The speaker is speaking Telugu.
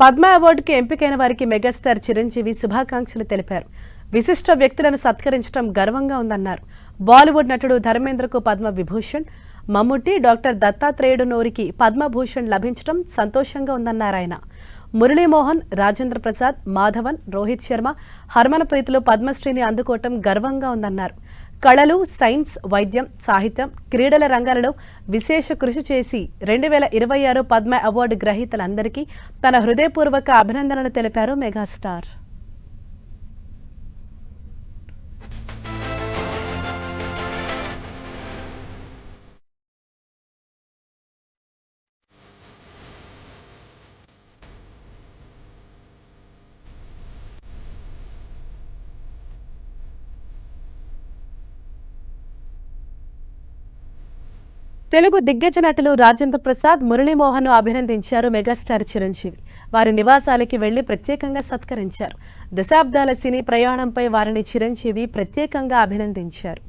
పద్మ అవార్డుకి ఎంపికైన వారికి మెగాస్టార్ చిరంజీవి శుభాకాంక్షలు తెలిపారు. విశిష్ట వ్యక్తులను సత్కరించడం గర్వంగా ఉందన్నారు. బాలీవుడ్ నటుడు ధర్మేంద్రకు పద్మ విభూషణ్, మమ్ముట్టి, డాక్టర్ దత్తాత్రేయుడు నోరికి పద్మభూషణ్ లభించడం సంతోషంగా ఉందన్నారు ఆయన. మురళీమోహన్, రాజేంద్ర ప్రసాద్, మాధవన్, రోహిత్ శర్మ, హర్మన్ ప్రీతులు పద్మశ్రీని అందుకోవటం గర్వంగా ఉందన్నారు. కళలు, సైన్స్, వైద్యం, సాహిత్యం, క్రీడల రంగాలలో విశేష కృషి చేసి 2026 పద్మ అవార్డు గ్రహీతలందరికీ తన హృదయపూర్వక అభినందనలు తెలిపారు మెగాస్టార్. తెలుగు దిగ్గజ నటులు రాజేంద్ర ప్రసాద్, మురళీమోహన్ అభినందించారు మెగాస్టార్ చిరంజీవి. వారి నివాసాలకి వెళ్లి ప్రత్యేకంగా సత్కరించారు. దశాబ్దాల సినీ ప్రయాణంపై వారిని చిరంజీవి ప్రత్యేకంగా అభినందించారు.